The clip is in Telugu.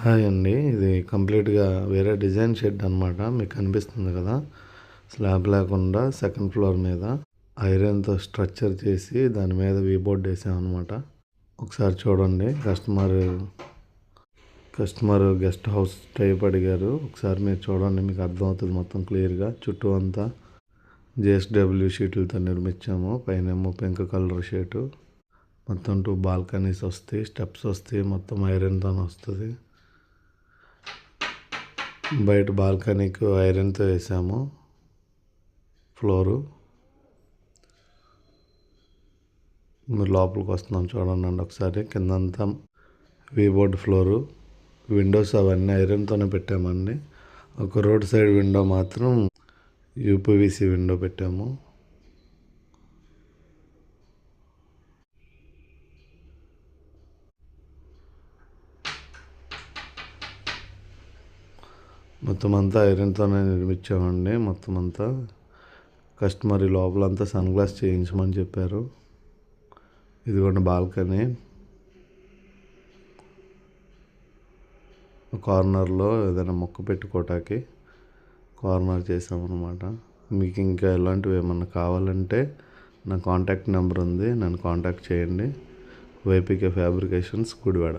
హాయ్ అండి. ఇది కంప్లీట్‌గా వేరే డిజైన్ షెడ్ అనమాట. మీకు కనిపిస్తుంది కదా! స్లాబ్ లేకుండా సెకండ్ ఫ్లోర్ మీద ఐరన్‌తో స్ట్రక్చర్ చేసి దాని మీద వీ బోర్డ్ ఏసామనమాట. ఒకసారి చూడండి. కస్టమర్ గెస్ట్ హౌస్ టైప్ అడిగారు. ఒకసారి మీరు చూడండి, మీకు అర్థమవుతుంది మొత్తం క్లియర్‌గా. చుట్టూ అంతా జేఎస్‌డబ్ల్యూ షీట్లతో నిర్మించాము. పైనేమో పింక్ కలర్ షీటు. మొత్తం 2 బాల్కనీస్ వస్తాయి, స్టెప్స్ వస్తాయి, మొత్తం ఐరన్‌తోనే వస్తది. బయట బాల్కనీకి ఐరన్‌తో వేసాము ఫ్లోరు. మీరు లోపలికి వస్తున్నాం చూడండి ఒకసారి. కిందంతా వీ బోర్డ్ ఫ్లోరు. విండోస్ అవన్నీ ఐరన్‌తోనే పెట్టామండి. ఒక రోడ్ సైడ్ విండో మాత్రం యూపీవీసీ విండో పెట్టాము. మొత్తం అంతా ఐరన్‌తోనే నిర్మించామండి. మొత్తం అంతా కస్టమర్ లోపలంతా సన్ గ్లాస్ చేయించమని చెప్పారు. ఇదిగోండి బాల్కనీ. కార్నర్లో ఏదైనా మొక్క పెట్టుకోవటానికి కార్నర్ చేసామన్నమాట. మీకు ఇంకా ఎలాంటివి ఏమన్నా కావాలంటే నా కాంటాక్ట్ నెంబర్ ఉంది, నన్ను కాంటాక్ట్ చేయండి. వైపీకే ఫ్యాబ్రికేషన్స్, గుడివాడ.